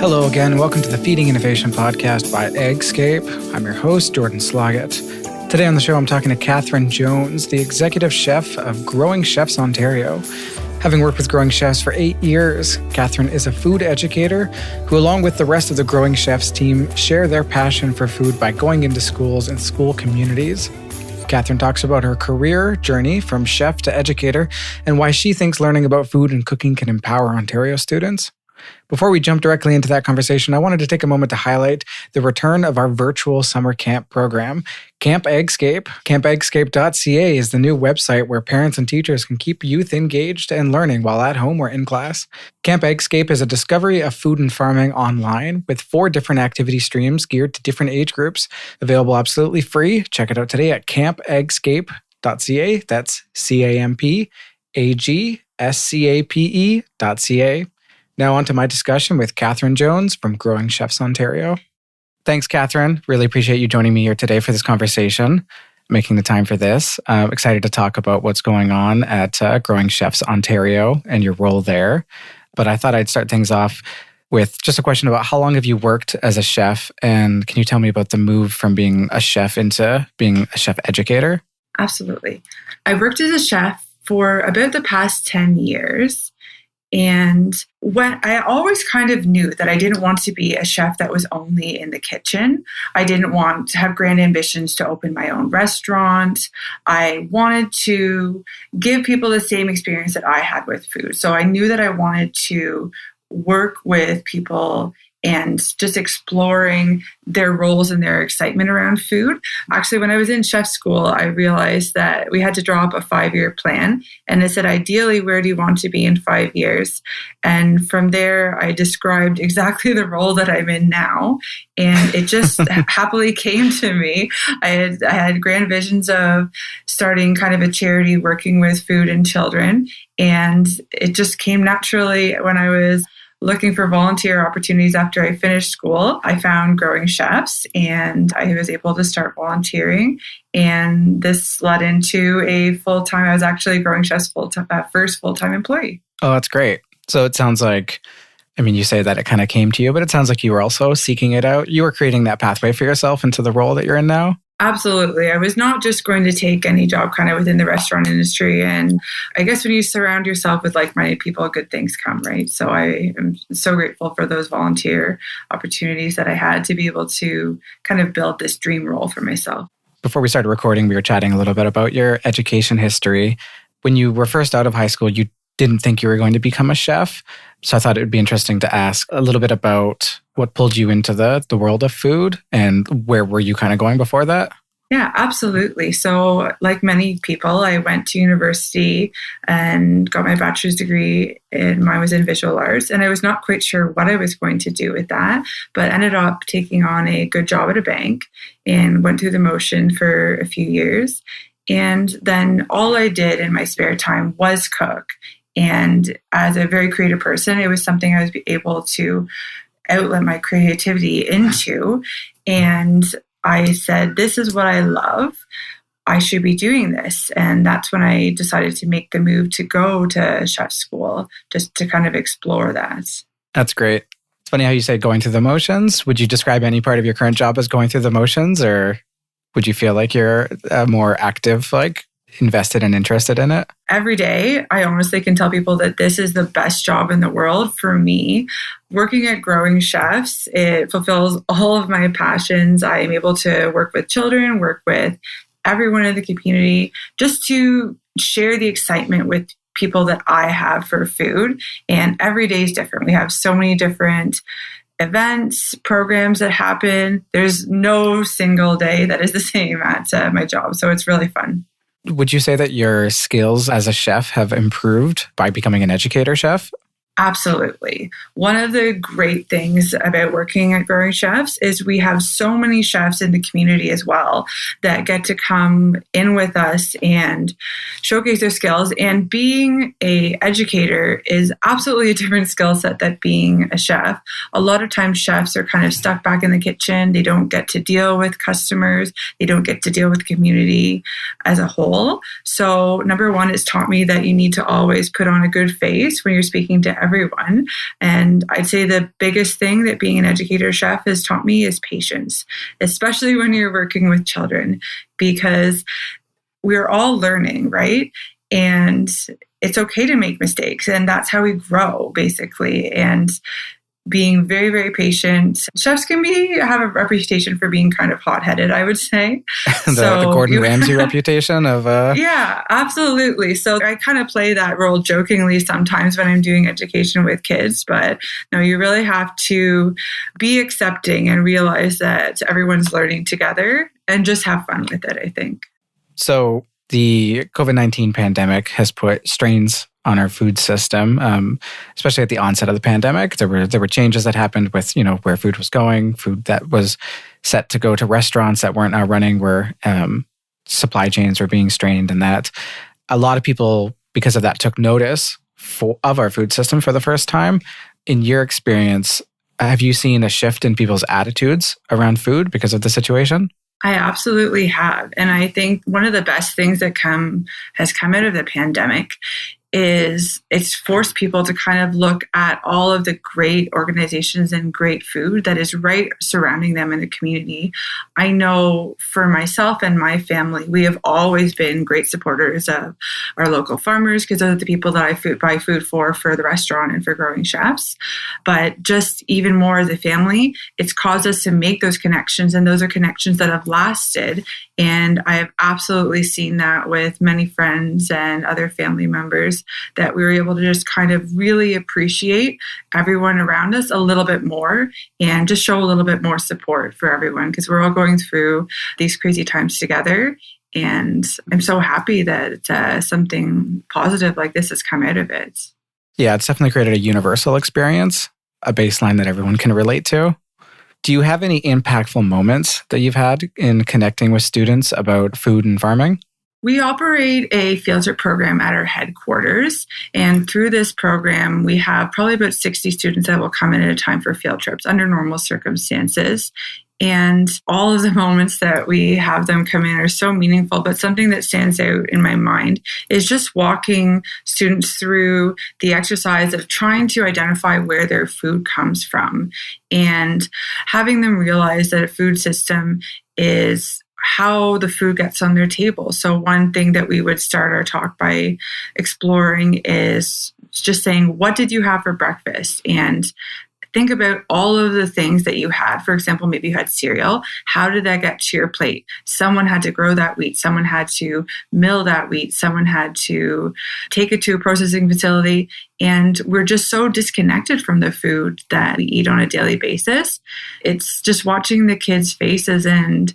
Hello again. Welcome to the Feeding Innovation Podcast by AgScape. I'm your host, Jordan Sloggett. Today on the show, I'm talking to Katherine Jones, the executive chef of Growing Chefs Ontario. Having worked with Growing Chefs for 8 years, Katherine is a food educator who, along with the rest of the Growing Chefs team, share their passion for food by going into schools and school communities. Katherine talks about her career journey from chef to educator and why she thinks learning about food and cooking can empower Ontario students. Before we jump directly into that conversation, I wanted to take a moment to highlight the return of our virtual summer camp program, Camp AgScape. CampAgScape.ca is the new website where parents and teachers can keep youth engaged and learning while at home or in class. Camp AgScape is a discovery of food and farming online with 4 different activity streams geared to different age groups, available absolutely free. Check it out today at CampAgScape.ca. That's CampAgScape.ca. Now on to my discussion with Katherine Jones from Growing Chefs Ontario. Thanks, Katherine. Really appreciate you joining me here today for this conversation, making the time for this. I'm excited to talk about what's going on at Growing Chefs Ontario and your role there. But I thought I'd start things off with just a question about how long have you worked as a chef? And can you tell me about the move from being a chef into being a chef educator? Absolutely. I've worked as a chef for about the past 10 years. And when I always kind of knew that I didn't want to be a chef that was only in the kitchen. I didn't want to have grand ambitions to open my own restaurant. I wanted to give people the same experience that I had with food. So I knew that I wanted to work with people and just exploring their roles and their excitement around food. Actually, when I was in chef school, I realized that we had to draw up a 5-year plan. And it said, ideally, where do you want to be in 5 years? And from there, I described exactly the role that I'm in now. And it just happily came to me. I had grand visions of starting kind of a charity working with food and children. And it just came naturally when I was looking for volunteer opportunities after I finished school. I found Growing Chefs and I was able to start volunteering. And this led into a full-time, I was actually Growing Chefs first full-time employee. Oh, that's great. So it sounds like, you say that it kind of came to you, but it sounds like you were also seeking it out. You were creating that pathway for yourself into the role that you're in now. Absolutely. I was not just going to take any job kind of within the restaurant industry. And I guess when you surround yourself with like-minded people, good things come, right? So I am so grateful for those volunteer opportunities that I had to be able to kind of build this dream role for myself. Before we started recording, we were chatting a little bit about your education history. When you were first out of high school, you didn't think you were going to become a chef. So I thought it would be interesting to ask a little bit about what pulled you into the world of food and where were you kind of going before that? Yeah, absolutely. So like many people, I went to university and got my bachelor's degree, and mine was in visual arts. And I was not quite sure what I was going to do with that, but ended up taking on a good job at a bank and went through the motion for a few years. And then all I did in my spare time was cook. And as a very creative person, it was something I was able to outlet my creativity into. And I said, this is what I love. I should be doing this. And that's when I decided to make the move to go to chef school, just to kind of explore that. That's great. It's funny how you say going through the motions. Would you describe any part of your current job as going through the motions, or would you feel like you're more active, like invested and interested in it? Every day, I honestly can tell people that this is the best job in the world for me. Working at Growing Chefs, it fulfills all of my passions. I am able to work with children, work with everyone in the community, just to share the excitement with people that I have for food. And every day is different. We have so many different events, programs that happen. There's no single day that is the same at my job. So it's really fun. Would you say that your skills as a chef have improved by becoming an educator chef? Absolutely. One of the great things about working at Growing Chefs is we have so many chefs in the community as well that get to come in with us and showcase their skills. And being an educator is absolutely a different skill set than being a chef. A lot of times chefs are kind of stuck back in the kitchen. They don't get to deal with customers. They don't get to deal with community as a whole. So number one, it's taught me that you need to always put on a good face when you're speaking to everyone. And I'd say the biggest thing that being an educator chef has taught me is patience, especially when you're working with children, because we're all learning, right? And it's okay to make mistakes. And that's how we grow, basically. And being very, very patient. Chefs can have a reputation for being kind of hot-headed, I would say. The Gordon Ramsay reputation of... Yeah, absolutely. So I kind of play that role jokingly sometimes when I'm doing education with kids. But no, you really have to be accepting and realize that everyone's learning together and just have fun with it, I think. So the COVID-19 pandemic has put strains on our food system, especially at the onset of the pandemic. There were changes that happened with, where food was going, food that was set to go to restaurants that weren't now running, where supply chains were being strained, and that a lot of people, because of that, took notice of our food system for the first time. In your experience, have you seen a shift in people's attitudes around food because of the situation? I absolutely have. And I think one of the best things that has come out of the pandemic is it's forced people to kind of look at all of the great organizations and great food that is right surrounding them in the community. I know for myself and my family, we have always been great supporters of our local farmers because those are the people that I buy food for the restaurant and for growing chefs. But just even more as a family, it's caused us to make those connections, and those are connections that have lasted. And I have absolutely seen that with many friends and other family members, that we were able to just kind of really appreciate everyone around us a little bit more and just show a little bit more support for everyone, because we're all going through these crazy times together. And I'm so happy that something positive like this has come out of it. Yeah, it's definitely created a universal experience, a baseline that everyone can relate to. Do you have any impactful moments that you've had in connecting with students about food and farming? We operate a field trip program at our headquarters. And through this program, we have probably about 60 students that will come in at a time for field trips under normal circumstances. And all of the moments that we have them come in are so meaningful. But something that stands out in my mind is just walking students through the exercise of trying to identify where their food comes from and having them realize that a food system is how the food gets on their table. So one thing that we would start our talk by exploring is just saying, what did you have for breakfast? And think about all of the things that you had. For example, maybe you had cereal. How did that get to your plate? Someone had to grow that wheat. Someone had to mill that wheat. Someone had to take it to a processing facility. And we're just so disconnected from the food that we eat on a daily basis. It's just watching the kids' faces and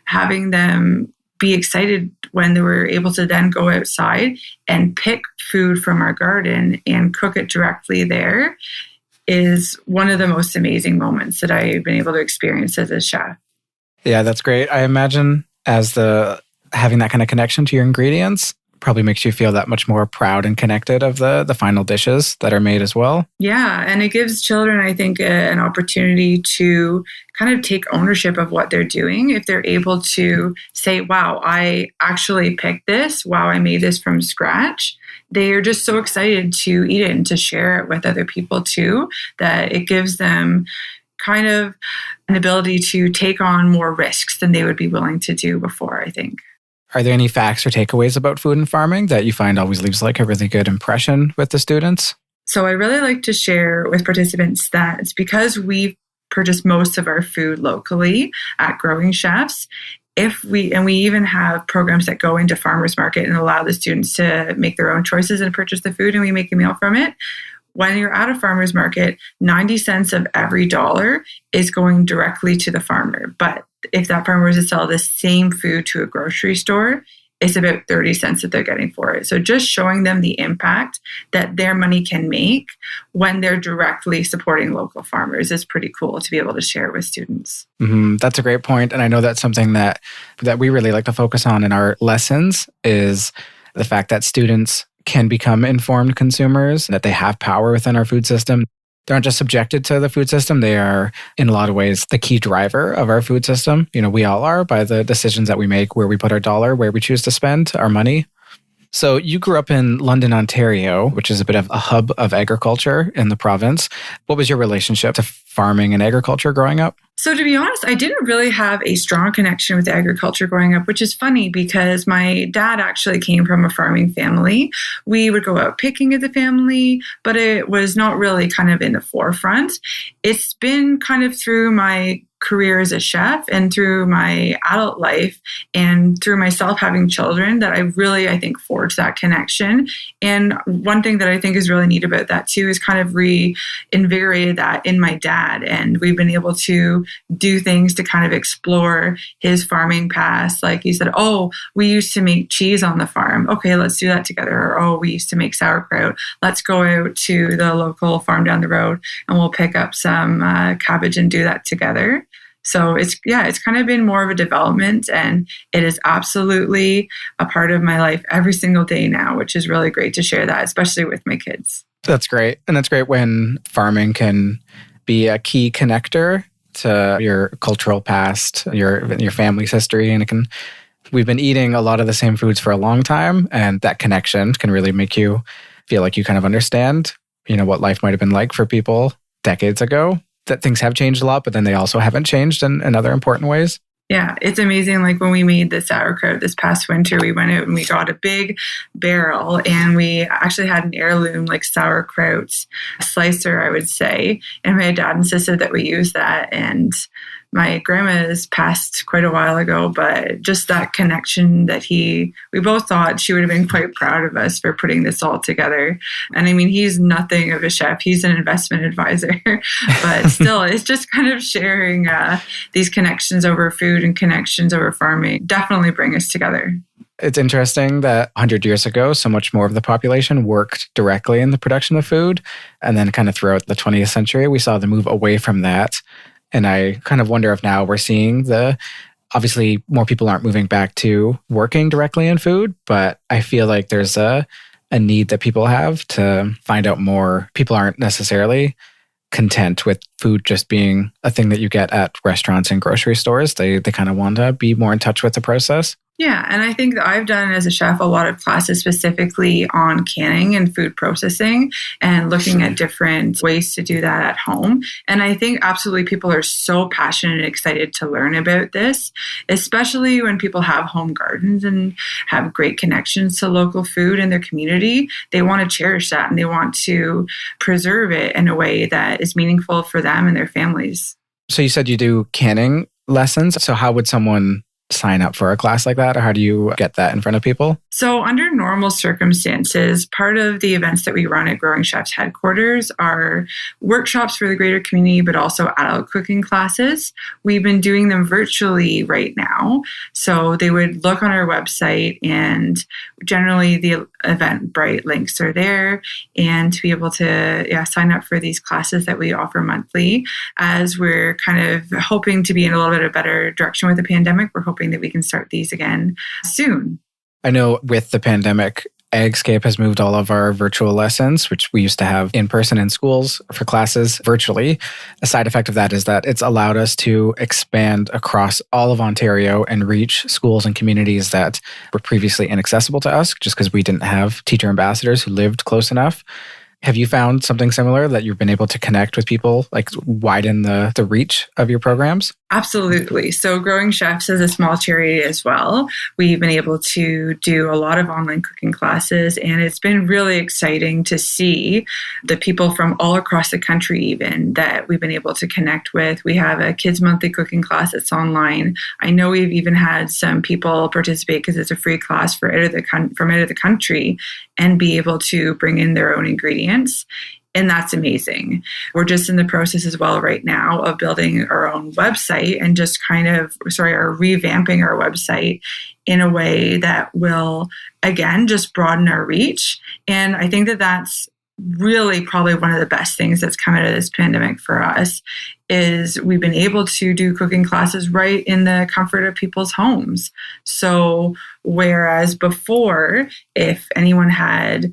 having them be excited when they were able to then go outside and pick food from our garden and cook it directly there is one of the most amazing moments that I've been able to experience as a chef. Yeah, that's great. I imagine having that kind of connection to your ingredients probably makes you feel that much more proud and connected of the final dishes that are made as well. Yeah, and it gives children, I think, an opportunity to kind of take ownership of what they're doing. If they're able to say, wow, I actually picked this. Wow, I made this from scratch. They are just so excited to eat it and to share it with other people too, that it gives them kind of an ability to take on more risks than they would be willing to do before, I think. Are there any facts or takeaways about food and farming that you find always leaves like a really good impression with the students? So I really like to share with participants that it's because we purchase most of our food locally at Growing Chefs. We even have programs that go into farmers market and allow the students to make their own choices and purchase the food, and we make a meal from it. When you're at a farmer's market, 90 cents of every dollar is going directly to the farmer. But if that farmer was to sell the same food to a grocery store, it's about 30 cents that they're getting for it. So just showing them the impact that their money can make when they're directly supporting local farmers is pretty cool to be able to share with students. Mm-hmm. That's a great point. And I know that's something that we really like to focus on in our lessons is the fact that students can become informed consumers, that they have power within our food system. They aren't just subjected to the food system. They are, in a lot of ways, the key driver of our food system. We all are by the decisions that we make, where we put our dollar, where we choose to spend our money. So you grew up in London, Ontario, which is a bit of a hub of agriculture in the province. What was your relationship to farming and agriculture growing up? So to be honest, I didn't really have a strong connection with agriculture growing up, which is funny because my dad actually came from a farming family. We would go out picking as a family, but it was not really kind of in the forefront. It's been kind of through my career as a chef and through my adult life and through myself having children that I really, I think, forged that connection. And one thing that I think is really neat about that too is kind of reinvigorated that in my dad. And we've been able to do things to kind of explore his farming past. Like he said, oh, we used to make cheese on the farm. Okay, let's do that together. Or, oh, we used to make sauerkraut. Let's go out to the local farm down the road and we'll pick up some cabbage and do that together. So it's kind of been more of a development, and it is absolutely a part of my life every single day now, which is really great to share that, especially with my kids. That's great. And that's great when farming can be a key connector to your cultural past, your family's history. And we've been eating a lot of the same foods for a long time, and that connection can really make you feel like you kind of understand, what life might have been like for people decades ago. That things have changed a lot, but then they also haven't changed in other important ways. Yeah, it's amazing. Like when we made the sauerkraut this past winter, we went out and we got a big barrel and we actually had an heirloom like sauerkraut slicer, I would say. And my dad insisted that we use that. And my grandma's passed quite a while ago, but just that connection that we both thought she would have been quite proud of us for putting this all together. And I mean, he's nothing of a chef. He's an investment advisor, but still it's just kind of sharing these connections over food and connections over farming definitely bring us together. It's interesting that 100 years ago, so much more of the population worked directly in the production of food. And then kind of throughout the 20th century, we saw the move away from that. And I kind of wonder if now we're seeing obviously more people aren't moving back to working directly in food, but I feel like there's a need that people have to find out more. People aren't necessarily content with food just being a thing that you get at restaurants and grocery stores. They kind of want to be more in touch with the process. Yeah, and I think that I've done as a chef a lot of classes specifically on canning and food processing and looking at different ways to do that at home. And I think absolutely people are so passionate and excited to learn about this, especially when people have home gardens and have great connections to local food in their community. They want to cherish that and they want to preserve it in a way that is meaningful for them and their families. So you said you do canning lessons. So how would someone sign up for a class like that, or how do you get that in front of people? So under normal circumstances, part of the events that we run at Growing Chefs headquarters are workshops for the greater community, but also adult cooking classes. We've been doing them virtually right now. So they would look on our website and generally the Eventbrite links are there, and to be able to sign up for these classes that we offer monthly. As we're kind of hoping to be in a little bit of a better direction with the pandemic, we're hoping that we can start these again soon. I know with the pandemic, AgScape has moved all of our virtual lessons, which we used to have in person in schools for classes virtually. A side effect of that is that it's allowed us to expand across all of Ontario and reach schools and communities that were previously inaccessible to us just because we didn't have teacher ambassadors who lived close enough. Have you found something similar that you've been able to connect with people, like widen the reach of your programs? Absolutely. So Growing Chefs is a small charity as well. We've been able to do a lot of online cooking classes, and it's been really exciting to see the people from all across the country even that we've been able to connect with. We have a kids monthly cooking class that's online. I know we've even had some people participate because it's a free class from out of the country and be able to bring in their own ingredients. And that's amazing. We're just in the process as well right now of building our own website and just revamping our website in a way that will, again, just broaden our reach. And I think that that's really probably one of the best things that's come out of this pandemic for us is we've been able to do cooking classes right in the comfort of people's homes. So whereas before, if anyone had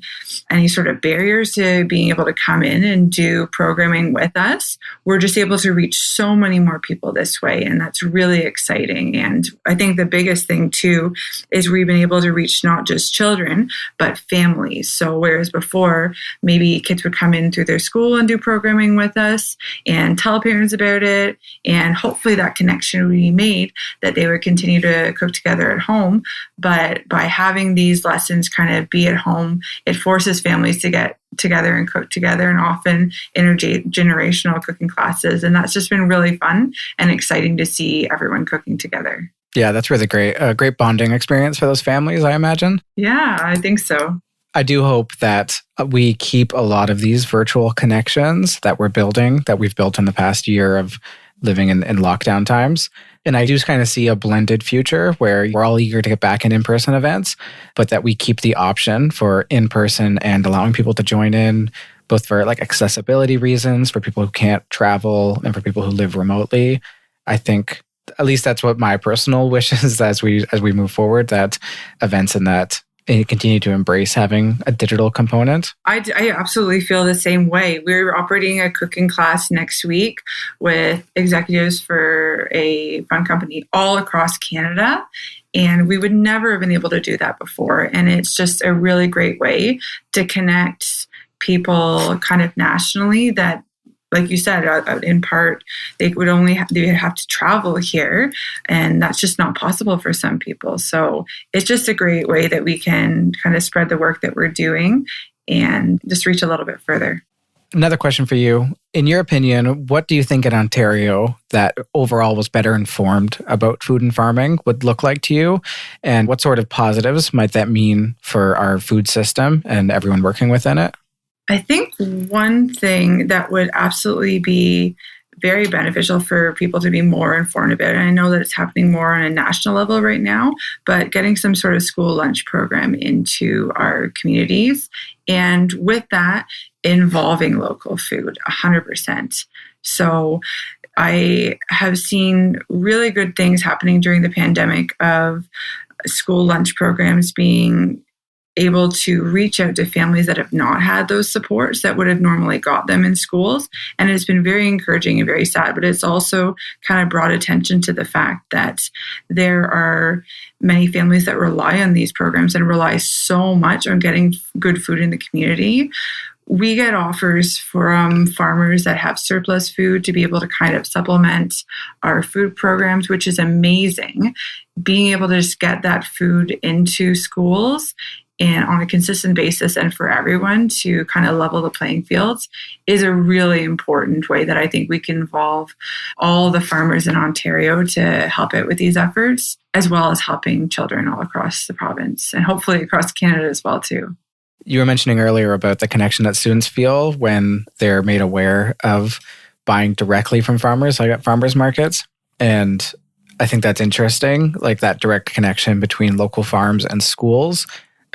any sort of barriers to being able to come in and do programming with us, we're just able to reach so many more people this way. And that's really exciting. And I think the biggest thing too is we've been able to reach not just children, but families. So whereas before, maybe kids would come in through their school and do programming with us and tell parents about it. And hopefully that connection would be made that they would continue to cook together at home. But by having these lessons kind of be at home, it forces families to get together and cook together, and often intergenerational cooking classes. And that's just been really fun and exciting to see everyone cooking together. Yeah, that's really great. A great bonding experience for those families, I imagine. Yeah, I think so. I do hope that we keep a lot of these virtual connections that we're building, that we've built in the past year of living in lockdown times. And I do kind of see a blended future where we're all eager to get back in in-person events, but that we keep the option for in-person and allowing people to join in, both for like accessibility reasons, for people who can't travel and for people who live remotely. I think at least that's what my personal wish is as we move forward, that events and that continue to embrace having a digital component. I absolutely feel the same way. We're operating a cooking class next week with executives for a fun company all across Canada. And we would never have been able to do that before. And it's just a really great way to connect people kind of nationally that, like you said, in part, they would have to travel here, and that's just not possible for some people. So it's just a great way that we can kind of spread the work that we're doing and just reach a little bit further. Another question for you. In your opinion, what do you think in Ontario that overall was better informed about food and farming would look like to you? And what sort of positives might that mean for our food system and everyone working within it? I think one thing that would absolutely be very beneficial for people to be more informed about, and I know that it's happening more on a national level right now, but getting some sort of school lunch program into our communities. And with that, involving local food 100%. So I have seen really good things happening during the pandemic of school lunch programs being able to reach out to families that have not had those supports that would have normally got them in schools. And it's been very encouraging and very sad, but it's also kind of brought attention to the fact that there are many families that rely on these programs and rely so much on getting good food in the community. We get offers from farmers that have surplus food to be able to kind of supplement our food programs, which is amazing. Being able to just get that food into schools and on a consistent basis and for everyone to kind of level the playing fields is a really important way that I think we can involve all the farmers in Ontario to help out with these efforts, as well as helping children all across the province and hopefully across Canada as well too. You were mentioning earlier about the connection that students feel when they're made aware of buying directly from farmers, like at farmers markets. And I think that's interesting, like that direct connection between local farms and schools.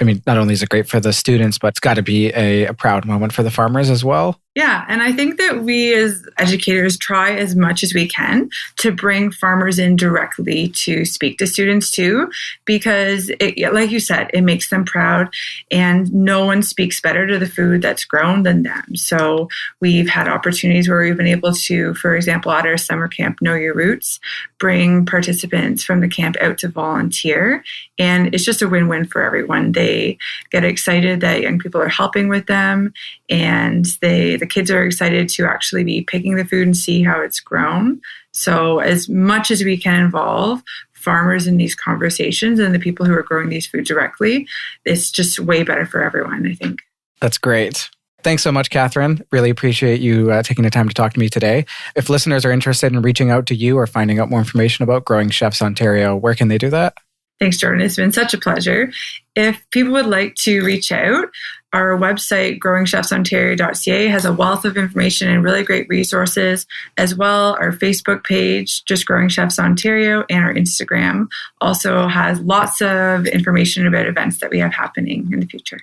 I mean, not only is it great for the students, but it's got to be a proud moment for the farmers as well. Yeah, and I think that we as educators try as much as we can to bring farmers in directly to speak to students too, because like you said, it makes them proud, and no one speaks better to the food that's grown than them. So we've had opportunities where we've been able to, for example, at our summer camp, Know Your Roots, bring participants from the camp out to volunteer, and it's just a win-win for everyone. They get excited that young people are helping with them, and the kids are excited to actually be picking the food and see how it's grown. So as much as we can involve farmers in these conversations and the people who are growing these food directly, it's just way better for everyone, I think. That's great. Thanks so much, Katherine. Really appreciate you taking the time to talk to me today. If listeners are interested in reaching out to you or finding out more information about Growing Chefs Ontario, where can they do that? Thanks, Jordan. It's been such a pleasure. If people would like to reach out, our website, growingchefsontario.ca, has a wealth of information and really great resources. As well, our Facebook page, just Growing Chefs Ontario, and our Instagram also has lots of information about events that we have happening in the future.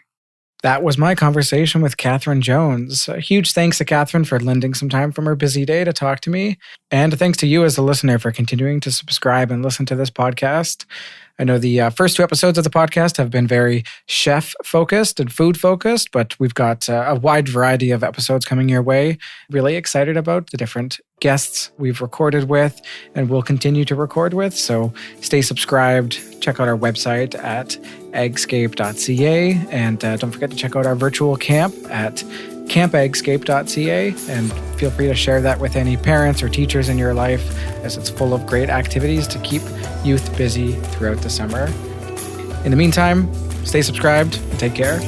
That was my conversation with Katherine Jones. A huge thanks to Katherine for lending some time from her busy day to talk to me. And thanks to you as a listener for continuing to subscribe and listen to this podcast. I know the first 2 episodes of the podcast have been very chef-focused and food-focused, but we've got a wide variety of episodes coming your way. Really excited about the different guests we've recorded with and will continue to record with. So stay subscribed. Check out our website at agscape.ca. And don't forget to check out our virtual camp at campagscape.ca, and feel free to share that with any parents or teachers in your life, as it's full of great activities to keep youth busy throughout the summer. In the meantime, stay subscribed and take care.